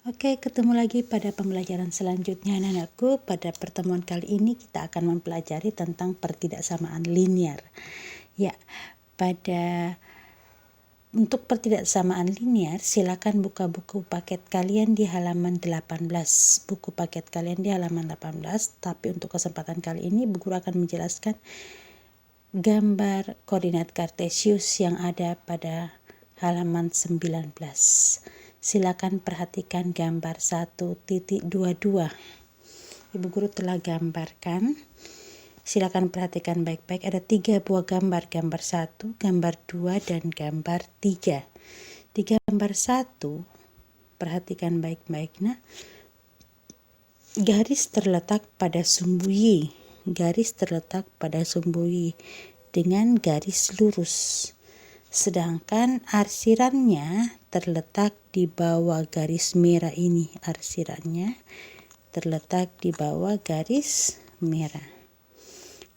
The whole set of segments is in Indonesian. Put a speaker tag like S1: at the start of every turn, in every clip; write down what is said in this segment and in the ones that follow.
S1: Oke, ketemu lagi pada pembelajaran selanjutnya anak-anakku. Pada pertemuan kali ini kita akan mempelajari tentang pertidaksamaan linear. Ya, untuk pertidaksamaan linear, silakan buka buku paket kalian di halaman 18. Buku paket kalian di halaman 18, tapi untuk kesempatan kali ini Bu Guru akan menjelaskan gambar koordinat kartesius yang ada pada halaman 19. Silakan perhatikan gambar 1.22. Ibu Guru telah gambarkan. Silakan perhatikan baik-baik. Ada 3 buah gambar. Gambar 1, gambar 2, dan gambar 3. Di gambar 1, perhatikan baik-baik. Nah, garis terletak pada sumbu Y. Garis terletak pada sumbu Y dengan garis lurus. Sedangkan arsirannya terletak di bawah garis merah ini. Arsirannya terletak di bawah garis merah.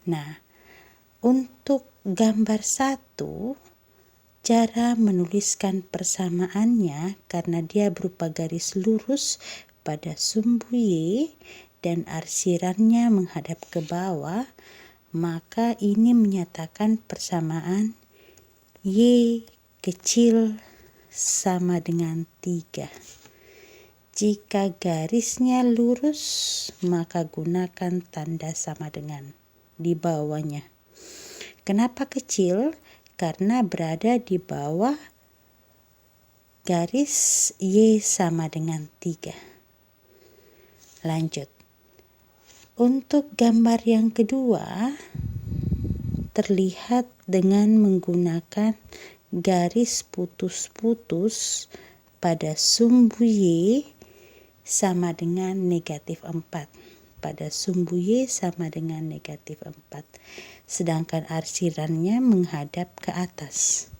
S1: Nah, untuk gambar 1, cara menuliskan persamaannya karena dia berupa garis lurus pada sumbu Y dan arsirannya menghadap ke bawah, maka ini menyatakan persamaan Y kecil sama dengan 3. Jika garisnya lurus, maka gunakan tanda sama dengan di bawahnya. Kenapa kecil? Karena berada di bawah garis Y sama dengan 3. Lanjut. Untuk gambar yang kedua, terlihat dengan menggunakan garis putus-putus pada sumbu Y sama dengan negatif 4. Pada sumbu Y sama dengan negatif 4. Sedangkan arsirannya menghadap ke atas.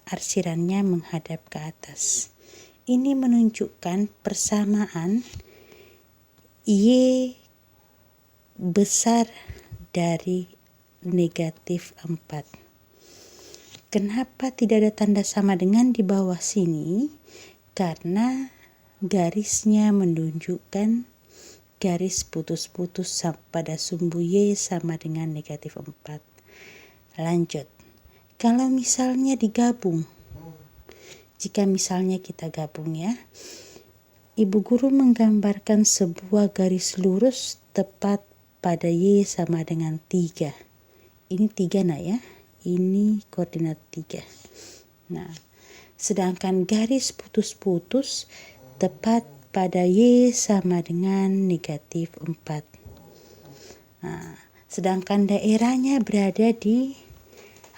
S1: Arsirannya menghadap ke atas. Ini menunjukkan persamaan Y besar dari negatif 4. Kenapa tidak ada tanda sama dengan di bawah sini? Karena garisnya menunjukkan garis putus-putus pada sumbu Y sama dengan negatif 4. Lanjut. Kalau misalnya digabung, jika misalnya kita gabung ya, Ibu Guru menggambarkan sebuah garis lurus tepat pada Y sama dengan 3. Ini 3 nak ya. Ini koordinat 3. Nah, sedangkan garis putus-putus tepat pada Y sama dengan negatif 4. Nah, sedangkan daerahnya berada di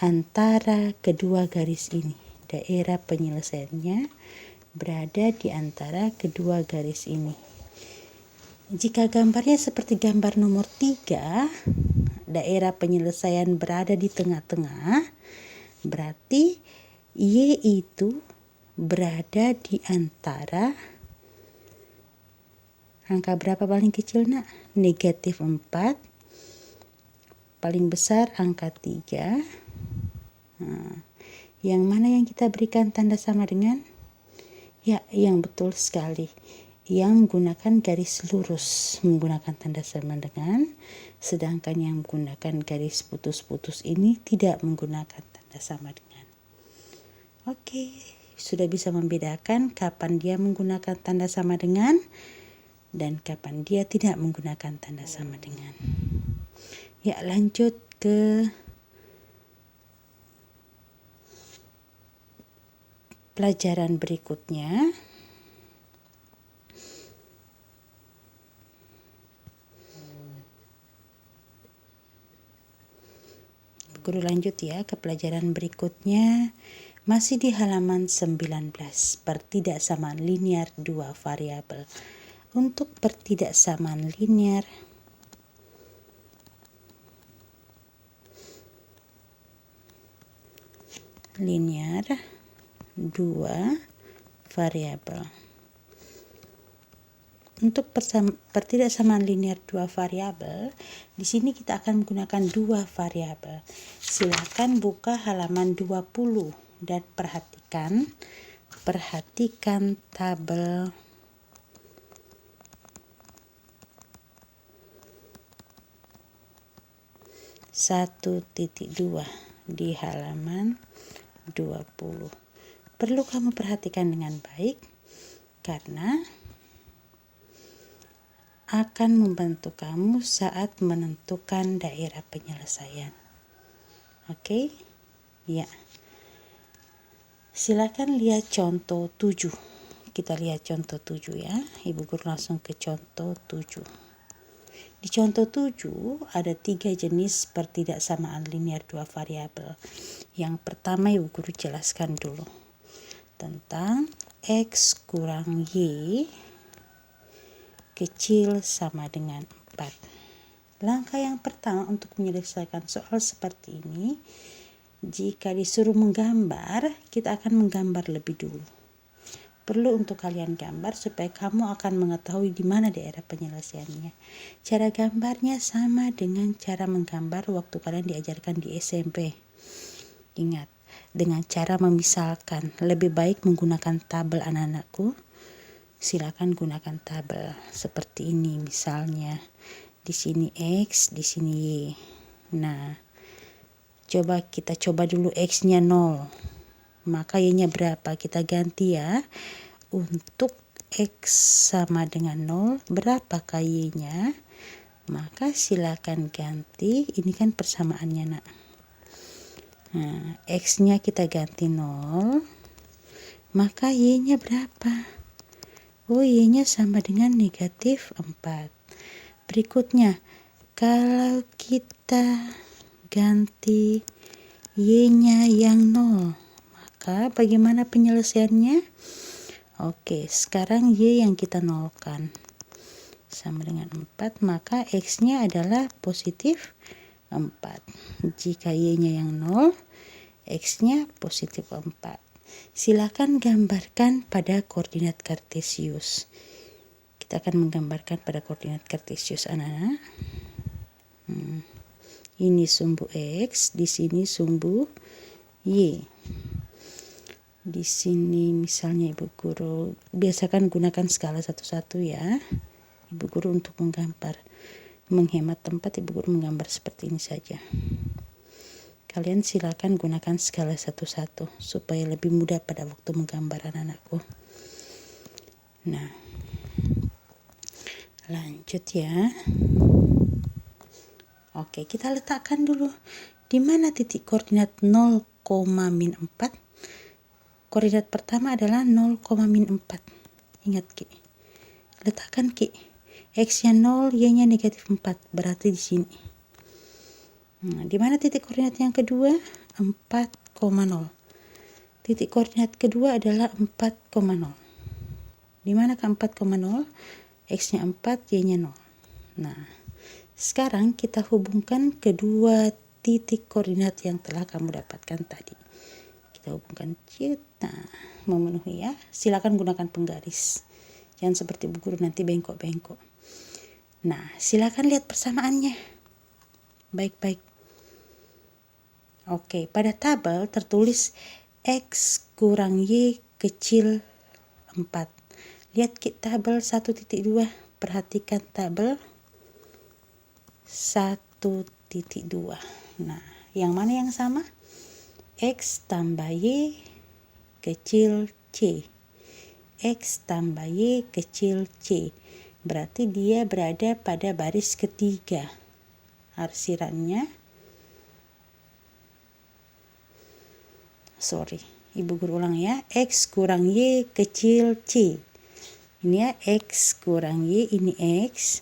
S1: antara kedua garis ini. Daerah penyelesaiannya berada di antara kedua garis ini. Jika gambarnya seperti gambar nomor 3, daerah penyelesaian berada di tengah-tengah, berarti Y itu berada di antara angka berapa paling kecil nak? Negatif 4. Paling besar angka 3. Nah, yang mana yang kita berikan tanda sama dengan? Ya, yang betul sekali. Yang menggunakan garis lurus menggunakan tanda sama dengan, sedangkan yang menggunakan garis putus-putus ini tidak menggunakan tanda sama dengan. Oke, sudah bisa membedakan kapan dia menggunakan tanda sama dengan dan kapan dia tidak menggunakan tanda sama dengan. Ya, lanjut ke pelajaran berikutnya. Guru lanjut ya ke pelajaran berikutnya. Masih di halaman 19. Pertidaksamaan linear 2 variabel. Untuk pertidaksamaan linear linear 2 variabel. Untuk pertidaksamaan linear 2 variabel, di sini kita akan menggunakan 2 variabel. Silakan buka halaman 20 dan perhatikan perhatikan tabel 1.2 di halaman 20. Perlu kamu perhatikan dengan baik karena akan membantu kamu saat menentukan daerah penyelesaian. Oke? Ya. Silakan lihat contoh 7. Kita lihat contoh 7 ya. Ibu guru langsung ke contoh 7. Di contoh 7 ada 3 jenis pertidaksamaan linear 2 variabel. Yang pertama ibu guru jelaskan dulu tentang X kurang Y kecil sama dengan 4. Langkah yang pertama untuk menyelesaikan soal seperti ini, jika disuruh menggambar, kita akan menggambar lebih dulu. Perlu untuk kalian gambar supaya kamu akan mengetahui di mana daerah penyelesaiannya. Cara gambarnya sama dengan cara menggambar waktu kalian diajarkan di SMP. Ingat, dengan cara memisalkan. Lebih baik menggunakan tabel anak-anakku. Silakan gunakan tabel seperti ini misalnya. Di sini X, di sini Y. Nah, kita coba dulu X-nya 0. Maka Y-nya berapa? Kita ganti ya. Untuk X sama dengan 0, berapakah Y-nya? Maka silakan ganti. Ini kan persamaannya nak. Nah, X-nya kita ganti 0. Maka Y-nya berapa? Oh, Y-nya sama dengan negatif 4. Berikutnya, kalau kita ganti Y-nya yang 0, maka bagaimana penyelesaiannya? Oke, sekarang Y yang kita nolkan sama dengan 4, maka X-nya adalah positif 4. Jika Y-nya yang 0, X-nya positif 4. Silakan gambarkan pada koordinat kartesius. Kita akan menggambarkan pada koordinat kartesius anak-anak. Ini sumbu X, di sini sumbu Y. Di sini misalnya ibu guru biasakan gunakan skala satu-satu ya. Ibu guru untuk menggambar, menghemat tempat, ibu guru menggambar seperti ini saja. Kalian silakan gunakan skala satu-satu supaya lebih mudah pada waktu menggambar anak-anakku. Nah, lanjut ya. Oke, kita letakkan dulu di mana titik koordinat 0, min 4. Koordinat pertama adalah 0, min 4. Ingat Ki. Letakkan Ki. X-nya 0, Y-nya negatif 4. Berarti di sini. Nah, di mana titik koordinat yang kedua? 4,0. Titik koordinat kedua adalah 4,0. Di mana ke 4,0? X-nya 4, Y-nya 0. Nah, sekarang kita hubungkan kedua titik koordinat yang telah kamu dapatkan tadi. Kita hubungkan nah, memenuhi ya. Silakan gunakan penggaris. Jangan seperti bu guru nanti bengkok-bengkok. Nah, silakan lihat persamaannya. Baik-baik. Oke, pada tabel tertulis X kurang Y kecil 4. Lihat tabel 1.2. Perhatikan tabel 1.2. Nah, yang mana yang sama? X tambah Y kecil C. X tambah Y kecil C. Berarti dia berada pada baris ketiga. Arsirannya. Ibu guru ulang ya. X kurang Y kecil C. Ini ya, X kurang Y, ini X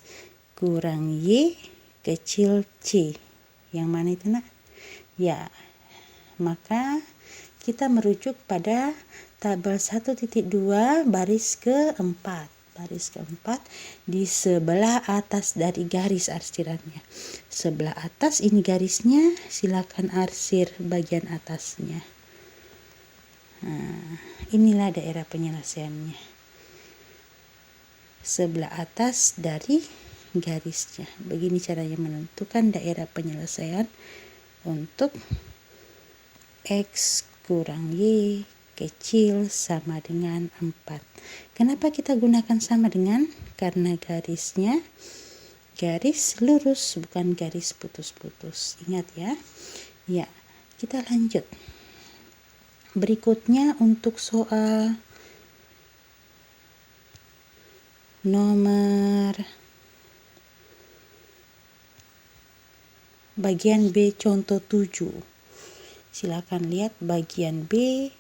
S1: kurang Y kecil C. Yang mana itu nak? Ya, maka kita merujuk pada tabel 1.2 baris keempat. Baris keempat di sebelah atas dari garis arsirannya. Sebelah atas ini garisnya, silakan arsir bagian atasnya. Nah, inilah daerah penyelesaiannya. Sebelah atas dari garisnya. Begini caranya menentukan daerah penyelesaian untuk X kurang Y kecil sama dengan 4. Kenapa kita gunakan sama dengan? Karena garisnya garis lurus, bukan garis putus-putus. Ingat ya. Ya, kita lanjut. Berikutnya untuk soal nomor bagian B contoh 7. Silakan lihat bagian B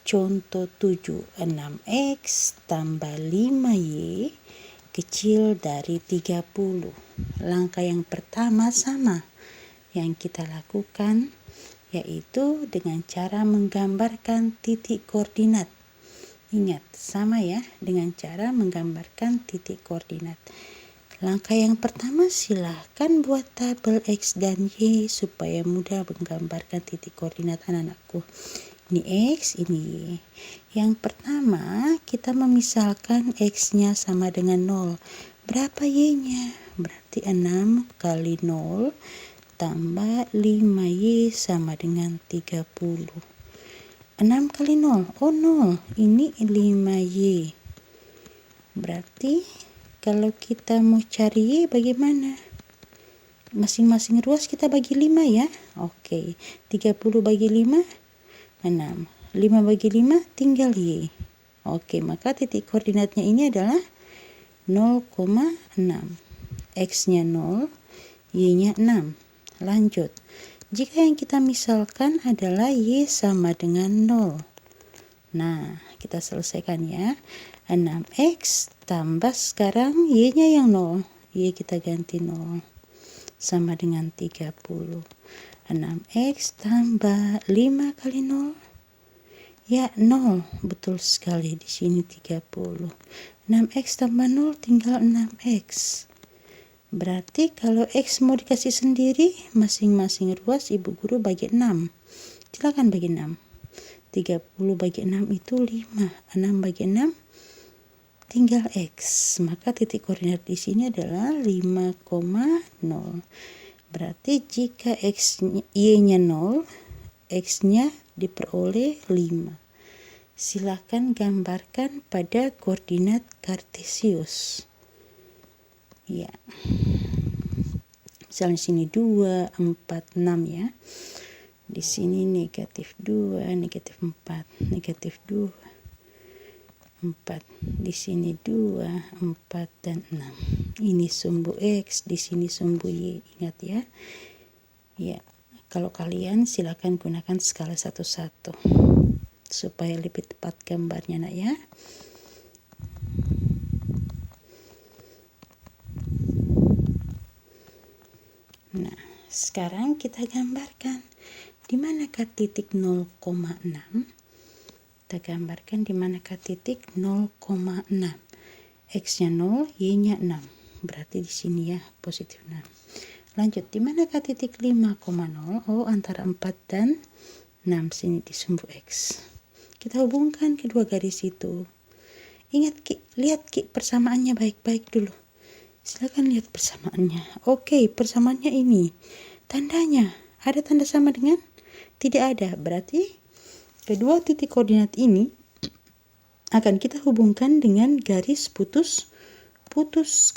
S1: contoh 7. 6x tambah 5y kecil dari 30. Langkah yang pertama sama yang kita lakukan, yaitu dengan cara menggambarkan titik koordinat. Ingat, sama ya, dengan cara menggambarkan titik koordinat. Langkah yang pertama, silahkan buat tabel X dan Y supaya mudah menggambarkan titik koordinat anak-anakku. Ini X, ini Y. Yang pertama, kita memisalkan X-nya sama dengan 0. Berapa Y-nya? Berarti 6 kali 0 tambah 5Y sama dengan 30. 6 kali 0, oh 0, ini 5Y. Berarti kalau kita mau cari Y bagaimana? Masing-masing ruas kita bagi 5 ya. Oke, 30 bagi 5, 6. 5 bagi 5 tinggal Y. Oke, maka titik koordinatnya ini adalah 0,6. X-nya 0, Y-nya 6. Lanjut. Jika yang kita misalkan adalah Y sama dengan 0. Nah, kita selesaikan ya. 6X tambah sekarang Y-nya yang 0. Y kita ganti 0. Sama dengan 30. 6X tambah 5 kali 0. Ya, 0. Betul sekali di sini 30. 6X tambah 0 tinggal 6X. Berarti kalau X mau dikasih sendiri, masing-masing ruas ibu guru bagi 6. Silakan bagi 6. 30 bagi 6 itu 5. 6 bagi 6 tinggal X. Maka titik koordinat di sini adalah 5,0. Berarti jika Y-nya 0, X-nya diperoleh 5. Silakan gambarkan pada koordinat kartesius. Ya, misalnya sini 2, 4, 6 ya. Di sini negatif 2, negatif 4, negatif 2, 4. Di sini 2, 4, dan 6. Ini sumbu X, di sini sumbu Y. Ingat ya. Ya, kalau kalian silakan gunakan skala 1:1 supaya lebih tepat gambarnya nak ya. Nah, sekarang kita gambarkan di manakah titik 0,6? Kita gambarkan di manakah titik 0,6. X-nya 0, Y-nya 6. Berarti di sini ya, positif 6. Lanjut, di manakah titik 5,0? Oh, antara 4 dan 6 sini di sumbu X. Kita hubungkan kedua garis itu. Ingat Ki, lihat Ki persamaannya baik-baik dulu. Silakan lihat persamaannya. Oke, persamaannya ini. Tandanya, ada tanda sama dengan? Tidak ada. Berarti kedua titik koordinat ini akan kita hubungkan dengan garis putus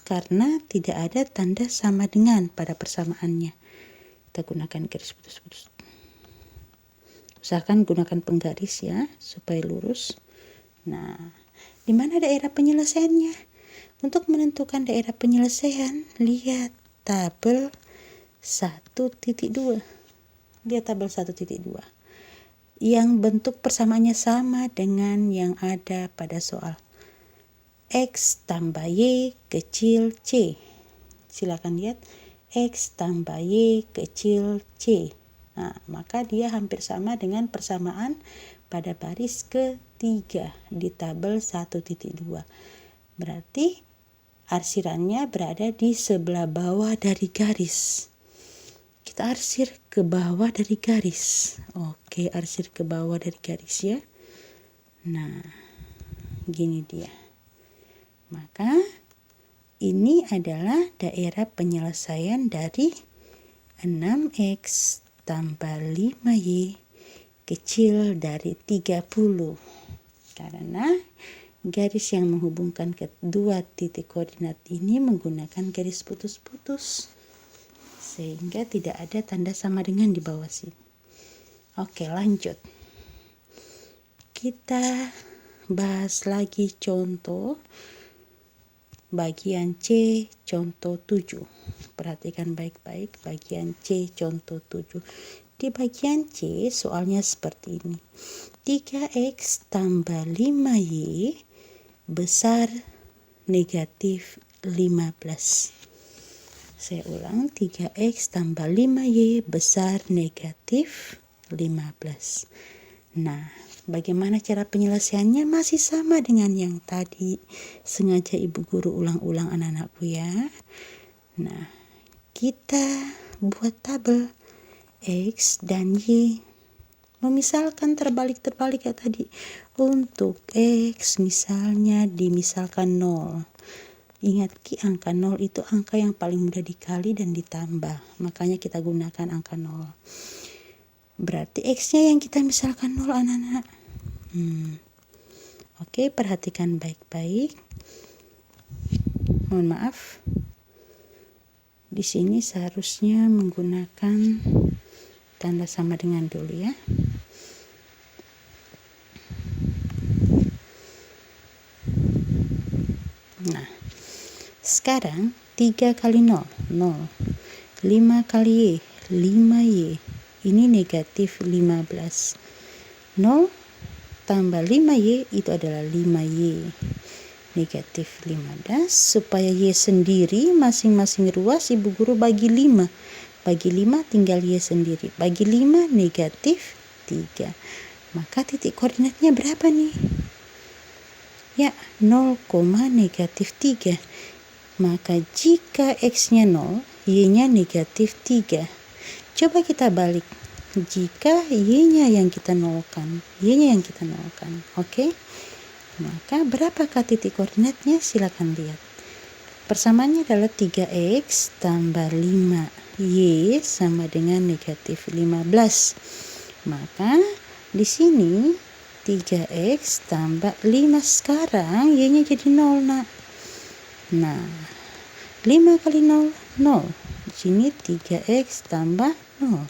S1: karena tidak ada tanda sama dengan pada persamaannya. Kita gunakan garis putus-putus. Usahakan gunakan penggaris ya, supaya lurus. Nah, di mana daerah penyelesaiannya? Untuk menentukan daerah penyelesaian, lihat tabel 1.2. Lihat tabel 1.2. Yang bentuk persamaannya sama dengan yang ada pada soal. X tambah Y kecil C. Silakan lihat. X tambah Y kecil C. Nah, maka dia hampir sama dengan persamaan pada baris ketiga di tabel 1.2. Berarti arsirannya berada di sebelah bawah dari garis. Kita arsir ke bawah dari garis. Oke, arsir ke bawah dari garis ya. Nah, gini dia. Maka ini adalah daerah penyelesaian dari 6X tambah 5Y kecil dari 30. Karena garis yang menghubungkan kedua titik koordinat ini menggunakan garis putus-putus, sehingga tidak ada tanda sama dengan di bawah sini. Oke, lanjut. Kita bahas lagi contoh bagian C contoh 7. Perhatikan baik-baik bagian C contoh 7. Di bagian C soalnya seperti ini. 3x tambah 5y besar negatif 15. Saya ulang, 3x tambah 5y besar negatif 15. Nah, bagaimana cara penyelesaiannya? Masih sama dengan yang tadi. Sengaja ibu guru ulang-ulang anak-anakku ya. Nah, kita buat tabel x dan y. Memisalkan terbalik-terbalik ya tadi. Untuk x misalnya dimisalkan 0. Ingat angka 0 itu angka yang paling mudah dikali dan ditambah. Makanya kita gunakan angka 0. Berarti x-nya yang kita misalkan 0 anak-anak. Oke, perhatikan baik-baik. Mohon maaf. Di sini seharusnya menggunakan tanda sama dengan dulu ya. Nah, sekarang 3 kali 0, 0. 5 kali y, 5y. Ini negatif 15. 0 tambah 5y itu adalah 5y. Negatif 15. Supaya y sendiri masing-masing ruas ibu guru bagi 5. Bagi 5 tinggal y sendiri. Bagi 5 negatif 3. Maka titik koordinatnya berapa nih? Ya, 0, negatif 3. Maka jika x-nya 0, y-nya negatif 3. Coba kita balik. Jika y-nya yang kita nolkan, oke? Maka berapakah titik koordinatnya? Silakan lihat. Persamaannya adalah 3x tambah 5y sama dengan negatif 15. Maka di sini 3x tambah 5 sekarang y-nya jadi 0 nak. Nah, 5 kali 0, 0. Di sini 3x tambah 0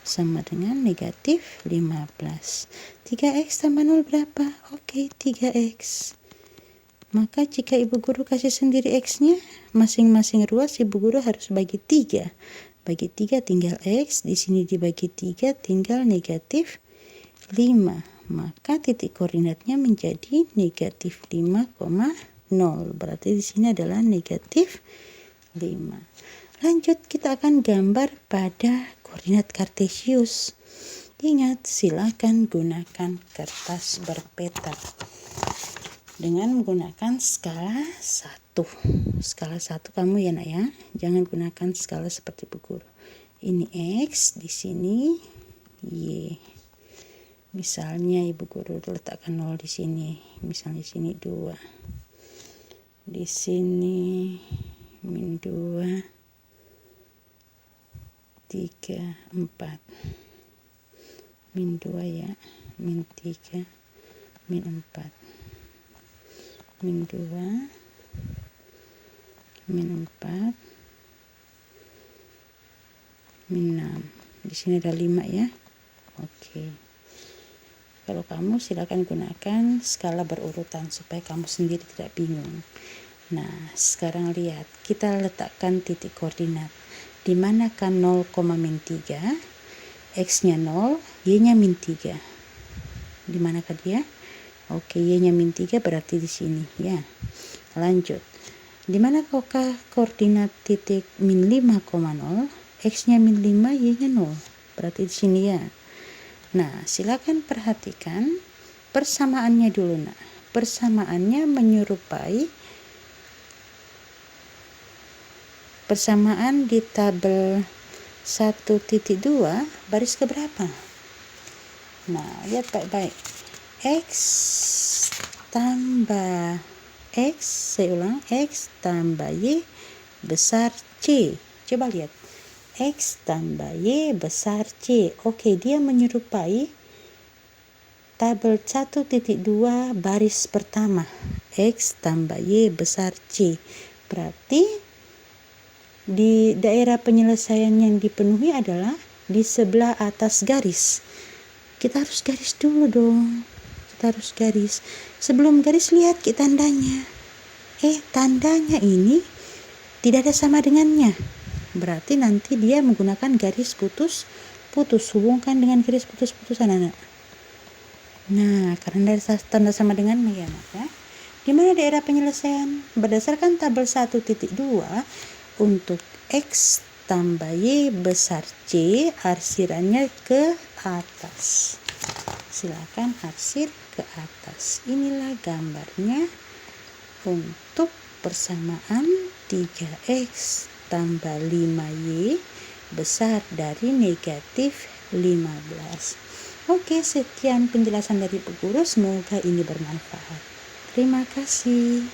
S1: sama dengan negatif 15. 3x tambah 0 berapa? Oke, 3x. Maka jika ibu guru kasih sendiri x-nya, masing-masing ruas ibu guru harus bagi 3. Bagi 3 tinggal x, di sini dibagi 3 tinggal negatif 5. Maka titik koordinatnya menjadi negatif 5,0. Berarti di sini adalah negatif 5. Lanjut, kita akan gambar pada koordinat kartesius. Ingat, silakan gunakan kertas berpeta dengan menggunakan skala 1. Skala 1 kamu ya nak ya. Jangan gunakan skala seperti bu guru. Ini x, di sini y. Misalnya ibu guru letakkan 0 di sini. Misalnya di sini 2. Di sini min 2, 3, 4. Min 2 ya. Min 3, min 4. Min 2, min 4, min 6. Di sini ada 5 ya. Oke. Kalau kamu silakan gunakan skala berurutan supaya kamu sendiri tidak bingung. Nah, sekarang lihat, kita letakkan titik koordinat. Di manakah 0, min 3? X-nya 0, y-nya min 3. Di manakah dia? Oke, y-nya min 3 berarti di sini ya. Lanjut. Di manakah koordinat titik min 5,0? X-nya min 5, y-nya 0. Berarti di sini ya. Nah, silakan perhatikan persamaannya dulu nak. Persamaannya menyerupai persamaan di tabel 1.2 baris keberapa? Nah, lihat baik-baik. X tambah X, saya ulang, X tambah Y besar C. Coba lihat. X tambah Y besar C. Oke, dia menyerupai tabel 1.2 baris pertama, X tambah Y besar C. Berarti di daerah penyelesaian yang dipenuhi adalah di sebelah atas garis. Kita harus garis dulu dong. Kita harus garis. Sebelum garis lihat tandanya. Tandanya ini tidak ada sama dengannya. Berarti nanti dia menggunakan garis putus. Hubungkan dengan garis putus-putus anak-anak. Nah, karena dari tanda sama dengan ya, di mana daerah penyelesaian? Berdasarkan tabel 1.2 untuk X tambah Y besar C, arsirannya ke atas. Silakan arsir ke atas. Inilah gambarnya untuk persamaan 3X tambah 5Y besar dari negatif 15. Oke, sekian penjelasan dari Bu Guru. Semoga ini bermanfaat. Terima kasih.